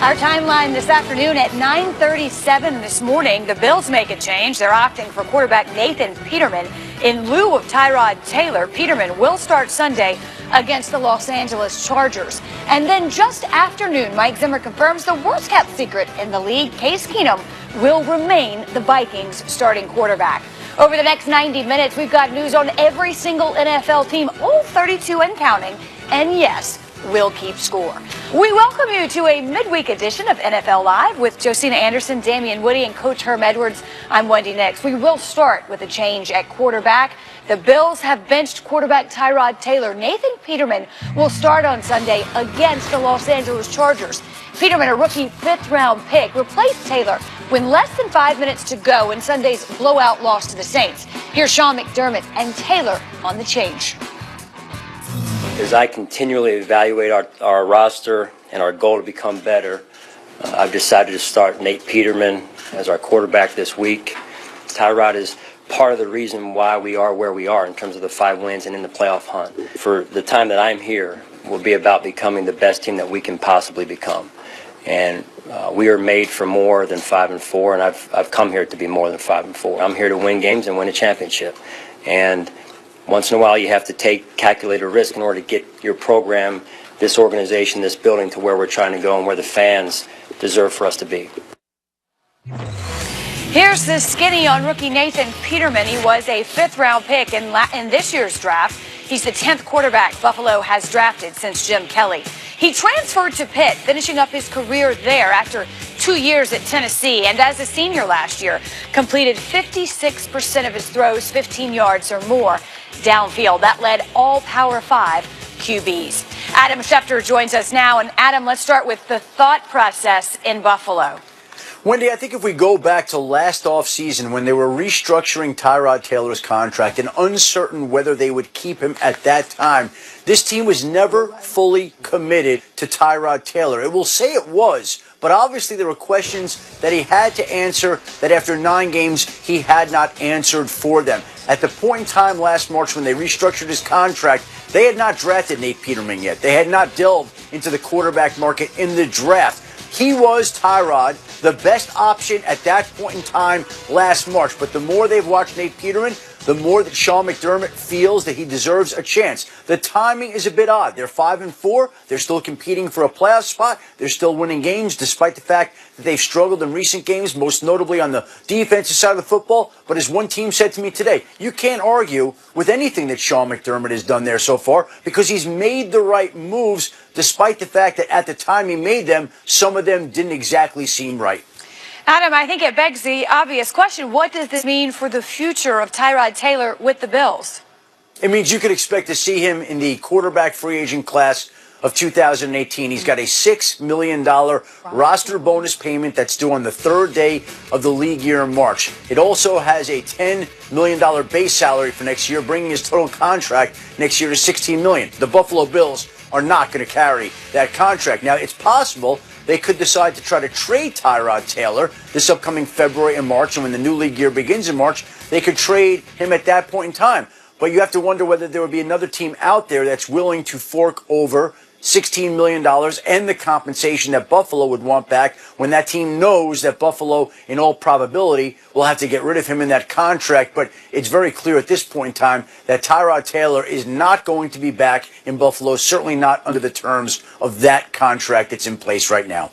Our timeline this afternoon at 9:37 this morning, the Bills make a change. They're opting for quarterback Nathan Peterman in lieu of Tyrod Taylor. Peterman will start Sunday against the Los Angeles Chargers. And then just after noon, Mike Zimmer confirms the worst-kept secret in the league. Case Keenum will remain the Vikings' starting quarterback. Over the next 90 minutes, we've got news on every single NFL team, all 32 and counting. And yes, we'll keep score. We welcome you to a midweek edition of NFL Live with Josina Anderson, Damian Woody, and Coach Herm Edwards. I'm Wendy Nix. We will start with a change at quarterback. The Bills have benched quarterback Tyrod Taylor. Nathan Peterman will start on Sunday against the Los Angeles Chargers. Peterman, a rookie fifth-round pick, replaced Taylor with less than 5 minutes to go in Sunday's blowout loss to the Saints. Here's Sean McDermott and Taylor on the change. As I continually evaluate our roster and our goal to become better, I've decided to start Nate Peterman as our quarterback this week. Tyrod is part of the reason why we are where we are in terms of the 5 wins and in the playoff hunt. For the time that I'm here will be about becoming the best team that we can possibly become. And we are made for more than 5-4, and I've come here to be more than 5-4. I'm here to win games and win a championship. And once in a while, you have to take calculated risk in order to get your program, this organization, this building to where we're trying to go and where the fans deserve for us to be. Here's the skinny on rookie Nathan Peterman. He was a fifth-round pick in this year's draft. He's the 10th quarterback Buffalo has drafted since Jim Kelly. He transferred to Pitt, finishing up his career there after 2 years at Tennessee, and as a senior last year, completed 56% of his throws 15 yards or more downfield. That led all Power 5 QBs. Adam Schefter joins us now. And Adam, let's start with the thought process in Buffalo. Wendy, I think if we go back to last offseason when they were restructuring Tyrod Taylor's contract and uncertain whether they would keep him at that time, this team was never fully committed to Tyrod Taylor. It will say it was, but obviously there were questions that he had to answer that after 9 games he had not answered for them. At the point in time last March when they restructured his contract, they had not drafted Nate Peterman yet. They had not delved into the quarterback market in the draft. He was, Tyrod, the best option at that point in time last March. But the more they've watched Nate Peterman, the more that Sean McDermott feels that he deserves a chance. The timing is a bit odd. They're 5-4. They're still competing for a playoff spot. They're still winning games despite the fact that they've struggled in recent games, most notably on the defensive side of the football. But as one team said to me today, you can't argue with anything that Sean McDermott has done there so far because he's made the right moves despite the fact that at the time he made them, some of them didn't exactly seem right. Adam, I think it begs the obvious question. What does this mean for the future of Tyrod Taylor with the Bills? It means you could expect to see him in the quarterback free agent class of 2018. He's got a $6 million roster bonus payment that's due on the 3rd day of the league year in March. It also has a $10 million base salary for next year, bringing his total contract next year to $16 million. The Buffalo Bills are not going to carry that contract. Now, it's possible they could decide to try to trade Tyrod Taylor this upcoming February and March, and when the new league year begins in March, they could trade him at that point in time. But you have to wonder whether there would be another team out there that's willing to fork over $16 million and the compensation that Buffalo would want back when that team knows that Buffalo, in all probability, will have to get rid of him in that contract. But it's very clear at this point in time that Tyrod Taylor is not going to be back in Buffalo, certainly not under the terms of that contract that's in place right now.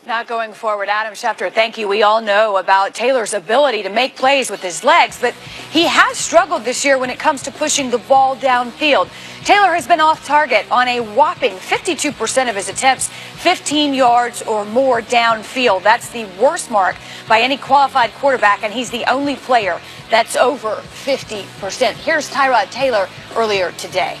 Not going forward. Adam Schefter, thank you. We all know about Taylor's ability to make plays with his legs, but he has struggled this year when it comes to pushing the ball downfield. Taylor has been off target on a whopping 52% of his attempts, 15 yards or more downfield. That's the worst mark by any qualified quarterback, and he's the only player that's over 50%. Here's Tyrod Taylor earlier today.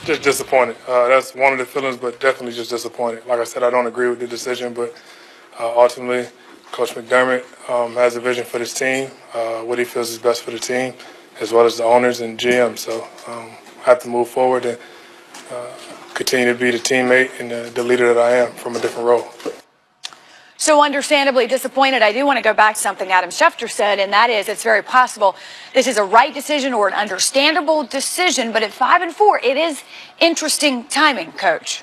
Just disappointed. That's one of the feelings, but definitely just disappointed. Like I said, I don't agree with the decision, but ultimately, Coach McDermott has a vision for this team, what he feels is best for the team, as well as the owners and GM. So I have to move forward and continue to be the teammate and the leader that I am from a different role. So understandably disappointed. I do want to go back to something Adam Schefter said, and that is it's very possible this is a right decision or an understandable decision, but at 5-4, it is interesting timing, Coach.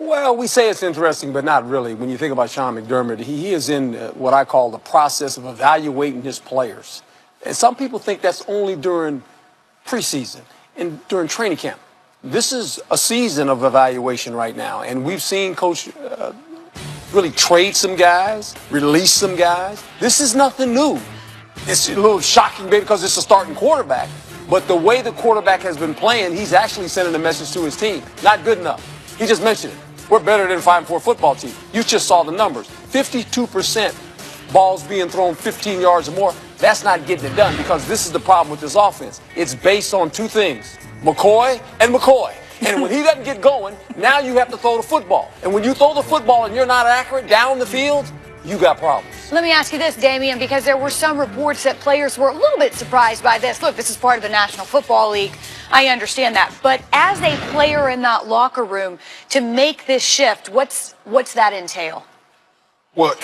Well, we say it's interesting, but not really. When you think about Sean McDermott, he is in what I call the process of evaluating his players. And some people think that's only during preseason and during training camp. This is a season of evaluation right now, and we've seen Coach really trade some guys, release some guys. This is nothing new. It's a little shocking, maybe because it's a starting quarterback. But the way the quarterback has been playing, he's actually sending a message to his team. Not good enough. He just mentioned it. We're better than a 5-4 football team. You just saw the numbers. 52% balls being thrown 15 yards or more. That's not getting it done because this is the problem with this offense. It's based on two things, McCoy and McCoy. And when he doesn't get going, now you have to throw the football. And when you throw the football and you're not accurate down the field, you got problems. Let me ask you this, Damian, because there were some reports that players were a little bit surprised by this. Look, this is part of the National Football League. I understand that. But as a player in that locker room, to make this shift, what's that entail? Well,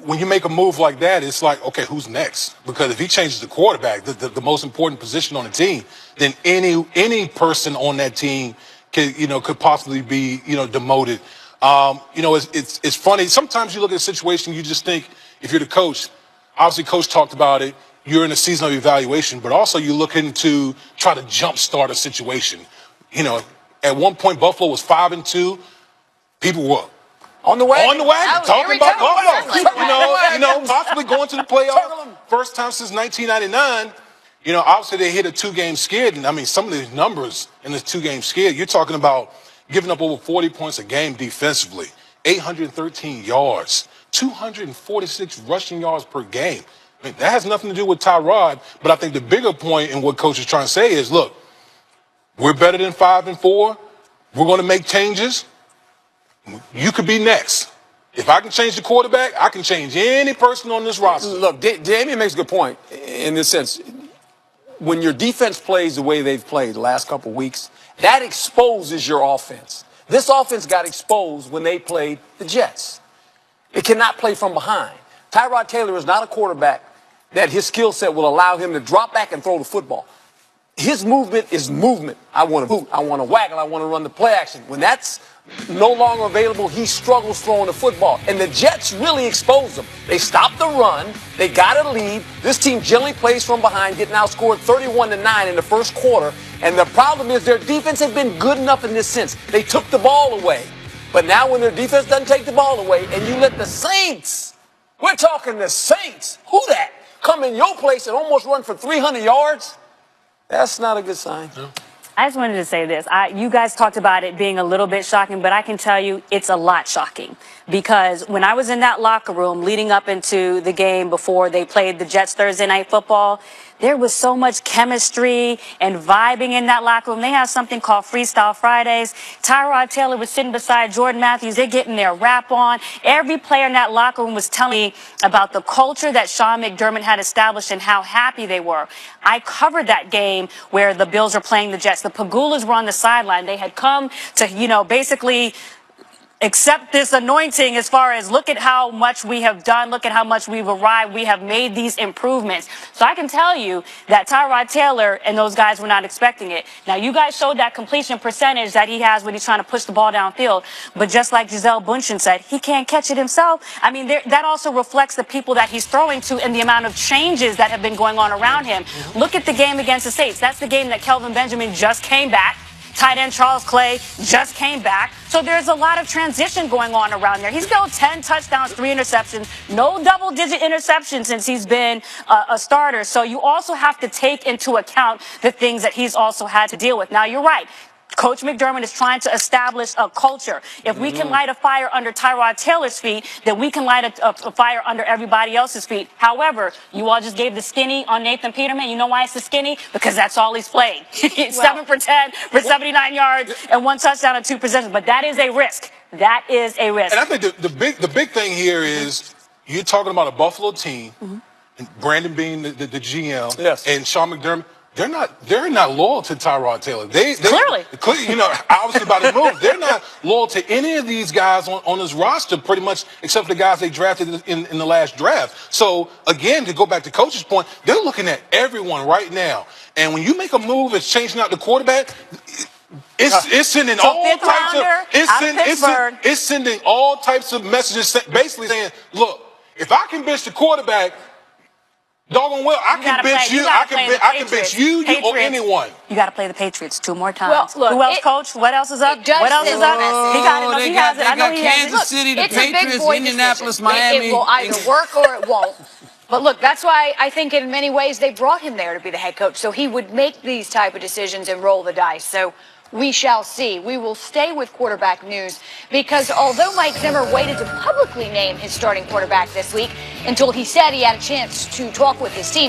when you make a move like that, it's like, okay, who's next? Because if he changes the quarterback, the most important position on the team, then any person on that team could possibly be, demoted. It's funny. Sometimes you look at a situation, you just think, if you're the coach, obviously coach talked about it, you're in a season of evaluation, but also you're looking to try to jumpstart a situation. At one point, Buffalo was 5-2. People were on the wagon, talking about Buffalo. Possibly going to the playoffs. First time since 1999. Obviously they hit a 2-game skid, and I mean some of these numbers in this 2-game skid. You're talking about giving up over 40 points a game defensively, 813 yards, 246 rushing yards per game. I mean, that has nothing to do with Tyrod, but I think the bigger point in what coach is trying to say is, look, we're better than 5-4. We're going to make changes. You could be next. If I can change the quarterback, I can change any person on this roster. Look, Damian makes a good point in this sense. When your defense plays the way they've played the last couple of weeks, that exposes your offense. This offense got exposed when they played the Jets. It cannot play from behind. Tyrod Taylor is not a quarterback that his skill set will allow him to drop back and throw the football. His movement is movement. I want to boot. I want to waggle. I want to run the play action. When that's no longer available, he struggles throwing the football. And the Jets really exposed him. They stopped the run. They got a lead. This team generally plays from behind, getting outscored 31-9 in the first quarter. And the problem is their defense has been good enough in this sense. They took the ball away. But now when their defense doesn't take the ball away and you let the Saints, we're talking the Saints, who that, come in your place and almost run for 300 yards, that's not a good sign. No. I just wanted to say this. You guys talked about it being a little bit shocking, but I can tell you it's a lot shocking because when I was in that locker room leading up into the game before they played the Jets Thursday Night Football, there was so much chemistry and vibing in that locker room. They have something called Freestyle Fridays. Tyrod Taylor was sitting beside Jordan Matthews. They're getting their rap on. Every player in that locker room was telling me about the culture that Sean McDermott had established and how happy they were. I covered that game where the Bills are playing the Jets. The Pagulas were on the sideline. They had come to, basically accept this anointing as far as look at how much we have done, look at how much we've arrived, we have made these improvements. So I can tell you that Tyrod Taylor and those guys were not expecting it. Now, you guys showed that completion percentage that he has when he's trying to push the ball downfield, but just like Gisele Bündchen said, he can't catch it himself. I mean, that also reflects the people that he's throwing to and the amount of changes that have been going on around him. Look at the game against the Saints. That's the game that Kelvin Benjamin just came back. Tight end Charles Clay just came back. So there's a lot of transition going on around there. He's thrown 10 touchdowns, 3 interceptions, no double-digit interceptions since he's been a starter. So you also have to take into account the things that he's also had to deal with. Now, you're right. Coach McDermott is trying to establish a culture. If we can light a fire under Tyrod Taylor's feet, then we can light a fire under everybody else's feet. However, you all just gave the skinny on Nathan Peterman. You know why it's the skinny? Because that's all he's played. 7 for 10 for 79 yards and 1 touchdown and 2 possessions. But that is a risk. That is a risk. And I think the big thing here is you're talking about a Buffalo team, and Brandon being the GM, yes, and Sean McDermott. They're not loyal to Tyrod Taylor. They clearly, obviously by the move, they're not loyal to any of these guys on this roster, pretty much, except for the guys they drafted in the last draft. So again, to go back to Coach's point, they're looking at everyone right now. And when you make a move that's changing out the quarterback, It's sending So all fifth types of rounder it's sending all types of messages, basically saying, look, if I can bench the quarterback, doggone well, I can bench you. I can bench you or anyone. You got to play the Patriots 2 more times. Well, look, who else, Coach? What else is up? What else is up? He got it. They He got has it. I know he has it. Kansas City, the it's a big Patriots, boy Indianapolis, decision. Miami. It will either work or it won't. But look, that's why I think in many ways they brought him there to be the head coach, so he would make these type of decisions and roll the dice. So we shall see. We will stay with quarterback news because although Mike Zimmer waited to publicly name his starting quarterback this week until he said he had a chance to talk with his team,